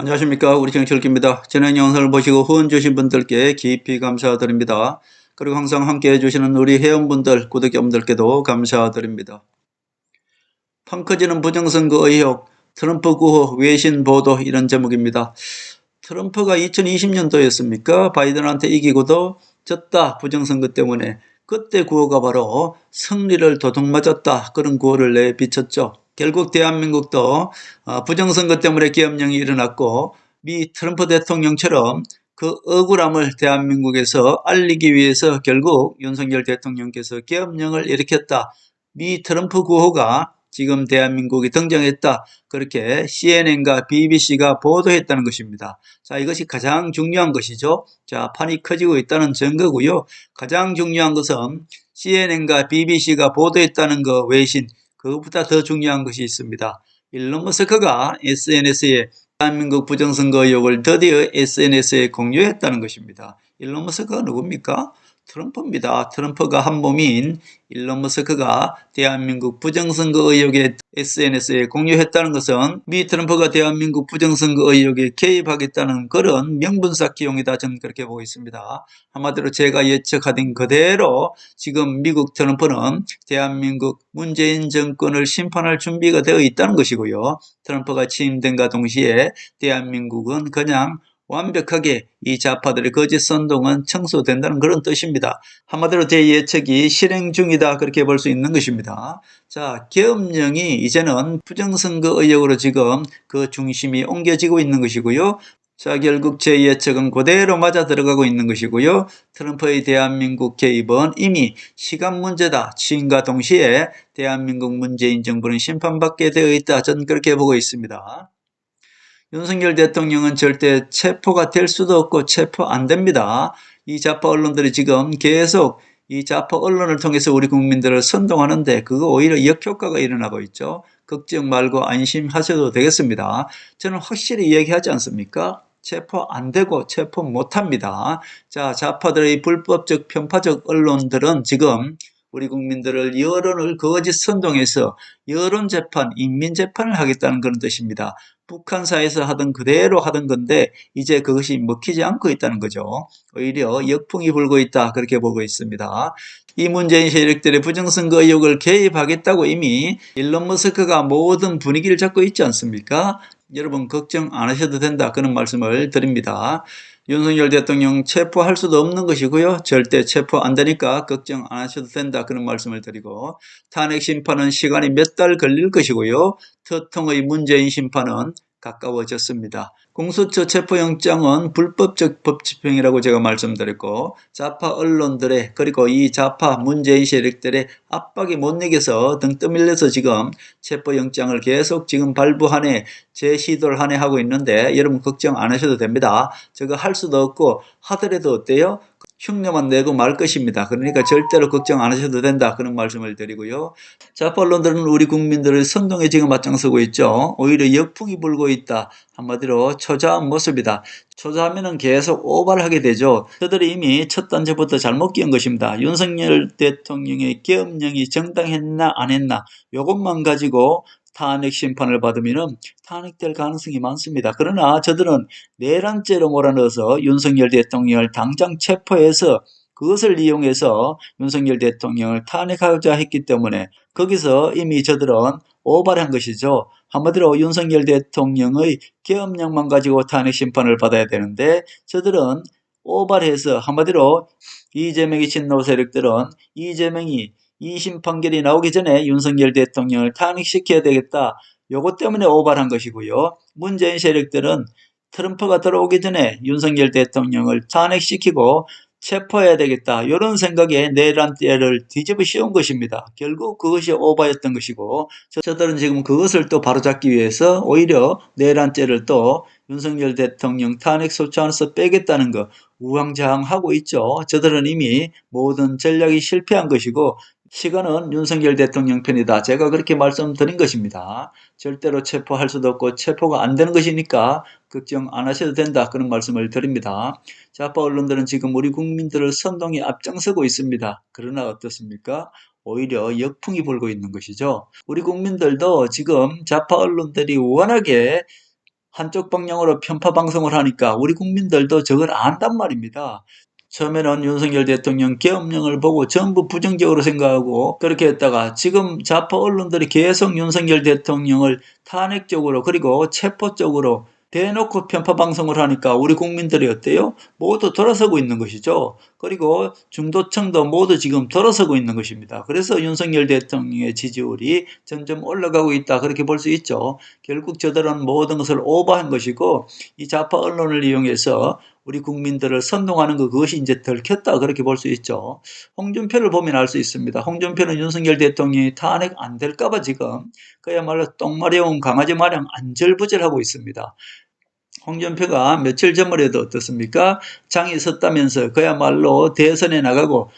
안녕하십니까. 우리 정철기입니다. 진행 영상을 보시고 후원 주신 분들께 깊이 감사드립니다. 그리고 항상 함께 해주시는 우리 회원분들, 구독자분들께도 감사드립니다. 판 커지는 부정선거 의혹, 트럼프 구호 외신 보도 이런 제목입니다. 트럼프가 2020년도였습니까? 바이든한테 이기고도 졌다. 부정선거 때문에. 그때 구호가 바로 승리를 도둑맞았다. 그런 구호를 내비쳤죠. 결국 대한민국도 부정선거 때문에 계엄령이 일어났고 미 트럼프 대통령처럼 그 억울함을 대한민국에서 알리기 위해서 결국 윤석열 대통령께서 계엄령을 일으켰다. 미 트럼프 구호가 지금 대한민국에 등장했다. 그렇게 CNN과 BBC가 보도했다는 것입니다. 자, 이것이 가장 중요한 것이죠. 자, 판이 커지고 있다는 증거고요. 가장 중요한 것은 CNN과 BBC가 보도했다는 거 외신, 그것보다 더 중요한 것이 있습니다. 일론 머스크가 SNS에 대한민국 부정선거 의혹을 드디어 SNS에 공유했다는 것입니다. 일론 머스크가 누굽니까? 트럼프입니다. 트럼프가 한 몸인 일론 머스크가 대한민국 부정선거 의혹에 SNS에 공유했다는 것은 미 트럼프가 대한민국 부정선거 의혹에 개입하겠다는 그런 명분 쌓기용이다. 저는 그렇게 보고 있습니다. 한마디로 제가 예측하던 그대로 지금 미국 트럼프는 대한민국 문재인 정권을 심판할 준비가 되어 있다는 것이고요. 트럼프가 취임된과 동시에 대한민국은 그냥 완벽하게 이 좌파들의 거짓 선동은 청소된다는 그런 뜻입니다. 한마디로 제 예측이 실행 중이다 그렇게 볼 수 있는 것입니다. 자, 계엄령이 이제는 부정선거 의혹으로 지금 그 중심이 옮겨지고 있는 것이고요. 자, 결국 제 예측은 그대로 맞아 들어가고 있는 것이고요. 트럼프의 대한민국 개입은 이미 시간 문제다. 취임과 동시에 대한민국 문재인 정부는 심판받게 되어 있다. 저는 그렇게 보고 있습니다. 윤석열 대통령은 절대 체포가 될 수도 없고 체포 안 됩니다. 이 좌파 언론들이 지금 계속 이 좌파 언론을 통해서 우리 국민들을 선동하는데 그거 오히려 역효과가 일어나고 있죠. 걱정 말고 안심하셔도 되겠습니다. 저는 확실히 얘기하지 않습니까? 체포 안 되고 체포 못 합니다. 자, 좌파들의 불법적 편파적 언론들은 지금 우리 국민들을 여론을 거짓 선동해서 여론재판, 인민재판을 하겠다는 그런 뜻입니다. 북한사에서 하던 그대로 하던 건데 이제 그것이 먹히지 않고 있다는 거죠. 오히려 역풍이 불고 있다 그렇게 보고 있습니다. 이 문재인 세력들의 부정선거 의혹을 개입하겠다고 이미 일론 머스크가 모든 분위기를 잡고 있지 않습니까? 여러분 걱정 안 하셔도 된다 그런 말씀을 드립니다. 윤석열 대통령 체포할 수도 없는 것이고요. 절대 체포 안 되니까 걱정 안 하셔도 된다 그런 말씀을 드리고 탄핵 심판은 시간이 몇 달 걸릴 것이고요. 터통의 문재인 심판은 가까워졌습니다. 공수처 체포영장은 불법적 법집행이라고 제가 말씀드렸고 좌파 언론들의 그리고 이 좌파 문재인 세력들의 압박이 못 이겨서 등 떠밀려서 지금 체포영장을 계속 지금 발부하네 재시도를 하네 하고 있는데 여러분 걱정 안 하셔도 됩니다. 저거 할 수도 없고 하더라도 어때요? 흉내만 내고 말 것입니다. 그러니까 절대로 걱정 안 하셔도 된다. 그런 말씀을 드리고요. 좌파 언론들은 우리 국민들을 선동에 지금 앞장서고 있죠. 오히려 역풍이 불고 있다. 한마디로 초조한 모습이다. 초조하면 계속 오바를 하게 되죠. 저들이 이미 첫 단추부터 잘못 끼운 것입니다. 윤석열 대통령의 계엄령이 정당했나 안 했나 이것만 가지고 탄핵 심판을 받으면 탄핵될 가능성이 많습니다. 그러나 저들은 내란죄로 몰아넣어서 윤석열 대통령을 당장 체포해서 그것을 이용해서 윤석열 대통령을 탄핵하고자 했기 때문에 거기서 이미 저들은 오바를 한 것이죠. 한마디로 윤석열 대통령의 계엄령만 가지고 탄핵 심판을 받아야 되는데 저들은 오바를 해서 한마디로 이재명의 친노 세력들은 이재명이 2심 판결이 나오기 전에 윤석열 대통령을 탄핵시켜야 되겠다. 요것 때문에 오바를 한 것이고요. 문재인 세력들은 트럼프가 들어오기 전에 윤석열 대통령을 탄핵시키고 체포해야 되겠다. 이런 생각에 내란죄를 뒤집어 씌운 것입니다. 결국 그것이 오바였던 것이고 저들은 지금 그것을 또 바로잡기 위해서 오히려 내란죄를 또 윤석열 대통령 탄핵 소추안에서 빼겠다는 거 우왕좌왕하고 있죠. 저들은 이미 모든 전략이 실패한 것이고 시간은 윤석열 대통령 편이다. 제가 그렇게 말씀드린 것입니다. 절대로 체포할 수도 없고 체포가 안 되는 것이니까 걱정 안 하셔도 된다. 그런 말씀을 드립니다. 좌파 언론들은 지금 우리 국민들을 선동에 앞장서고 있습니다. 그러나 어떻습니까? 오히려 역풍이 불고 있는 것이죠. 우리 국민들도 지금 좌파 언론들이 워낙에 한쪽 방향으로 편파 방송을 하니까 우리 국민들도 저걸 안단 말입니다. 처음에는 윤석열 대통령 계엄령을 보고 전부 부정적으로 생각하고 그렇게 했다가 지금 좌파 언론들이 계속 윤석열 대통령을 탄핵적으로 그리고 체포적으로 대놓고 편파 방송을 하니까 우리 국민들이 어때요? 모두 돌아서고 있는 것이죠. 그리고 중도층도 모두 지금 돌아서고 있는 것입니다. 그래서 윤석열 대통령의 지지율이 점점 올라가고 있다. 그렇게 볼 수 있죠. 결국 저들은 모든 것을 오버한 것이고 이 좌파 언론을 이용해서 우리 국민들을 선동하는 그것이 이제 들켰다. 그렇게 볼 수 있죠. 홍준표를 보면 알 수 있습니다. 홍준표는 윤석열 대통령이 탄핵 안 될까봐 지금 그야말로 똥마려운 강아지 마냥 안절부절하고 있습니다. 홍준표가 며칠 전에도 어떻습니까? 장이 섰다면서 그야말로 대선에 나가고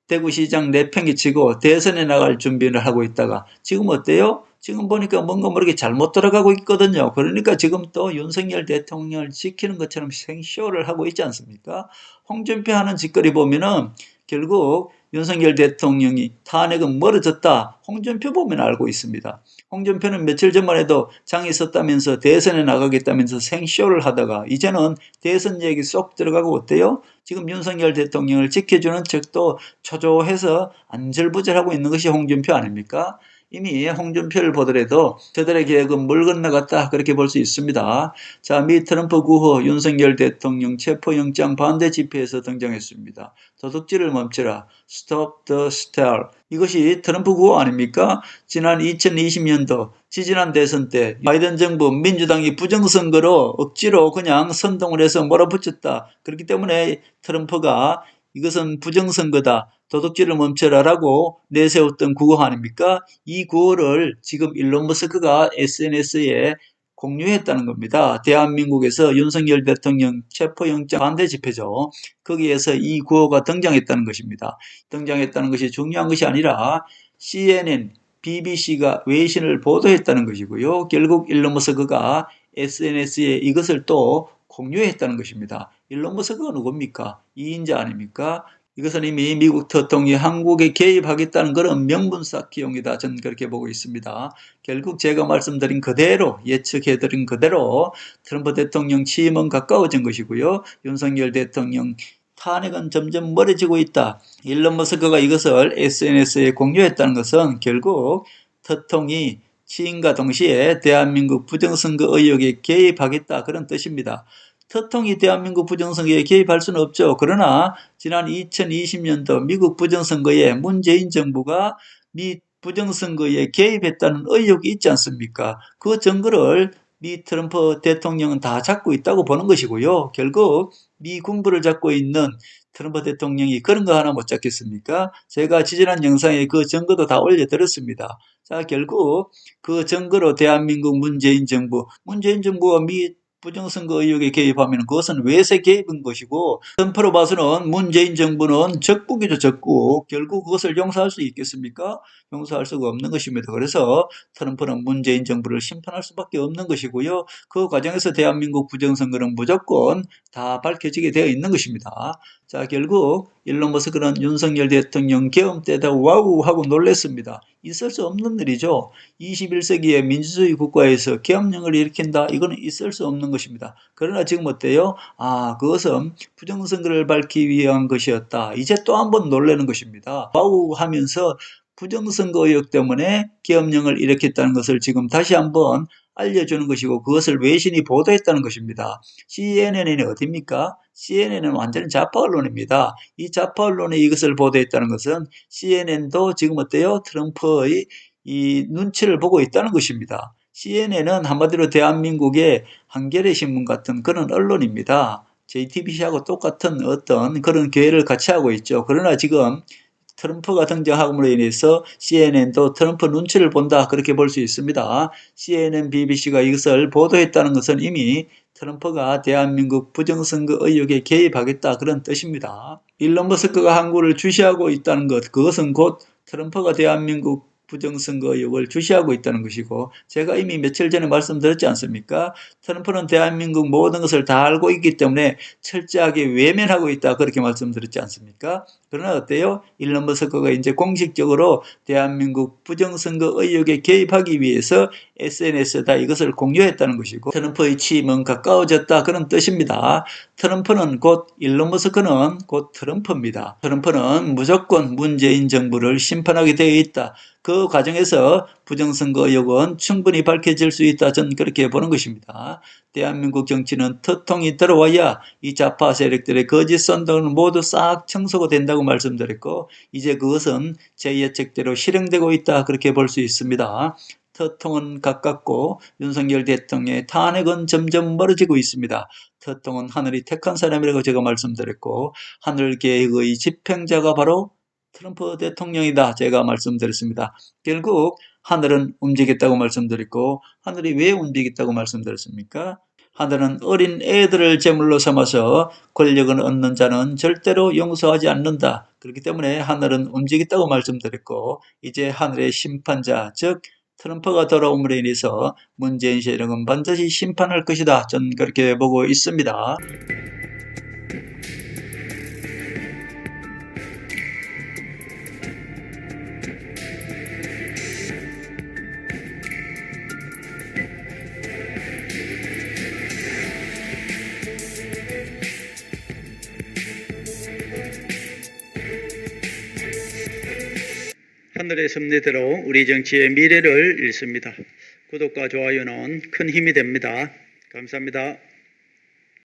대구시장 내팽개 치고 대선에 나갈 준비를 하고 있다가 지금 어때요? 지금 보니까 뭔가 모르게 잘못 돌아가고 있거든요. 그러니까 지금 또 윤석열 대통령을 지키는 것처럼 생쇼를 하고 있지 않습니까? 홍준표 하는 짓거리 보면은 결국 윤석열 대통령이 탄핵은 멀어졌다. 홍준표 보면 알고 있습니다. 홍준표는 며칠 전만 해도 장이 있었다면서 대선에 나가겠다면서 생쇼를 하다가 이제는 대선 얘기 쏙 들어가고 어때요? 지금 윤석열 대통령을 지켜주는 척도 초조해서 안절부절하고 있는 것이 홍준표 아닙니까? 이미 홍준표를 보더라도 저들의 계획은 물 건너갔다 그렇게 볼 수 있습니다. 자, 미 트럼프 구호 윤석열 대통령 체포영장 반대 집회에서 등장했습니다. 도둑질을 멈춰라. Stop the steal. 이것이 트럼프 구호 아닙니까? 지난 2020년도 지지난 대선 때 바이든 정부 민주당이 부정선거로 억지로 그냥 선동을 해서 몰아붙였다. 그렇기 때문에 트럼프가 이것은 부정선거다. 도둑질을 멈춰라라고 내세웠던 구호 아닙니까? 이 구호를 지금 일론 머스크가 SNS에 공유했다는 겁니다. 대한민국에서 윤석열 대통령 체포영장 반대 집회죠. 거기에서 이 구호가 등장했다는 것입니다. 등장했다는 것이 중요한 것이 아니라 CNN, BBC가 외신을 보도했다는 것이고요. 결국 일론 머스크가 SNS에 이것을 또 공유했다는 것입니다. 일론 머스크가 누굽니까? 이인자 아닙니까? 이것은 이미 미국 대통령이 한국에 개입하겠다는 그런 명분 쌓기용이다. 저는 그렇게 보고 있습니다. 결국 제가 말씀드린 그대로 예측해드린 그대로 트럼프 대통령 취임은 가까워진 것이고요. 윤석열 대통령 탄핵은 점점 멀어지고 있다. 일론 머스크가 이것을 SNS에 공유했다는 것은 결국 대통령이 취임과 동시에 대한민국 부정선거 의혹에 개입하겠다 그런 뜻입니다. 대통령이 대한민국 부정선거에 개입할 수는 없죠. 그러나 지난 2020년도 미국 부정선거에 문재인 정부가 미 부정선거에 개입했다는 의혹이 있지 않습니까? 그 증거를 미 트럼프 대통령은 다 잡고 있다고 보는 것이고요. 결국 미 군부를 잡고 있는 트럼프 대통령이 그런 거 하나 못 잡겠습니까? 제가 지지난 영상에 그 증거도 다 올려드렸습니다. 자, 결국 그 증거로 대한민국 문재인 정부가 미 부정선거 의혹에 개입하면 그것은 외세 개입인 것이고 트럼프로 봐서는 문재인 정부는 적국이죠, 적국. 결국 그것을 용서할 수 있겠습니까? 용서할 수가 없는 것입니다. 그래서 트럼프는 문재인 정부를 심판할 수밖에 없는 것이고요. 그 과정에서 대한민국 부정선거는 무조건 다 밝혀지게 되어 있는 것입니다. 자, 결국 일론 머스크는 윤석열 대통령 계엄 때다 와우 하고 놀랐습니다. 있을 수 없는 일이죠. 21세기의 민주주의 국가에서 계엄령을 일으킨다. 이거는 있을 수 없는 것입니다. 그러나 지금 어때요? 그것은 부정선거를 밝히기 위한 것이었다. 이제 또 한 번 놀라는 것입니다. 와우 하면서 부정선거 의혹 때문에 계엄령을 일으켰다는 것을 지금 다시 한번 알려주는 것이고 그것을 외신이 보도했다는 것입니다. CNN이 어디입니까? CNN은 완전히 좌파 언론입니다. 이 좌파 언론이 이것을 보도했다는 것은 CNN도 지금 어때요? 트럼프의 이 눈치를 보고 있다는 것입니다. CNN은 한마디로 대한민국의 한겨레 신문 같은 그런 언론입니다. JTBC하고 똑같은 어떤 그런 계획을 같이 하고 있죠. 그러나 지금 트럼프가 등장함으로 인해서 CNN도 트럼프 눈치를 본다 그렇게 볼 수 있습니다. CNN, BBC가 이것을 보도했다는 것은 이미 트럼프가 대한민국 부정선거 의혹에 개입하겠다 그런 뜻입니다. 일론 머스크가 한국을 주시하고 있다는 것 그것은 곧 트럼프가 대한민국 부정선거 의혹을 주시하고 있다는 것이고, 제가 이미 며칠 전에 말씀드렸지 않습니까? 트럼프는 대한민국 모든 것을 다 알고 있기 때문에 철저하게 외면하고 있다, 그렇게 말씀드렸지 않습니까? 그러나 어때요? 일론 머스크가 이제 공식적으로 대한민국 부정선거 의혹에 개입하기 위해서 SNS에다 이것을 공유했다는 것이고, 트럼프의 취임은 가까워졌다, 그런 뜻입니다. 트럼프는 곧 일론 머스크는 곧 트럼프입니다. 트럼프는 무조건 문재인 정부를 심판하게 되어 있다. 그 과정에서 부정선거 의혹은 충분히 밝혀질 수 있다. 저는 그렇게 보는 것입니다. 대한민국 정치는 터통이 들어와야 이 좌파 세력들의 거짓 선동은 모두 싹 청소가 된다고 말씀드렸고, 이제 그것은 제 예측대로 실행되고 있다, 그렇게 볼 수 있습니다. 터통은 가깝고 윤석열 대통령의 탄핵은 점점 멀어지고 있습니다. 터통은 하늘이 택한 사람이라고 제가 말씀드렸고, 하늘 계획의 집행자가 바로 트럼프 대통령이다, 제가 말씀드렸습니다. 결국 하늘은 움직였다고 말씀드렸고, 하늘이 왜 움직였다고 말씀드렸습니까? 하늘은 어린 애들을 제물로 삼아서 권력을 얻는 자는 절대로 용서하지 않는다. 그렇기 때문에 하늘은 움직였다고 말씀드렸고, 이제 하늘의 심판자, 즉 트럼프가 돌아옴으로 인해서 문재인 세력은 반드시 심판할 것이다, 저는 그렇게 보고 있습니다. 하늘의 섭리대로 우리 정치의 미래를 읽습니다. 구독과 좋아요는 큰 힘이 됩니다. 감사합니다.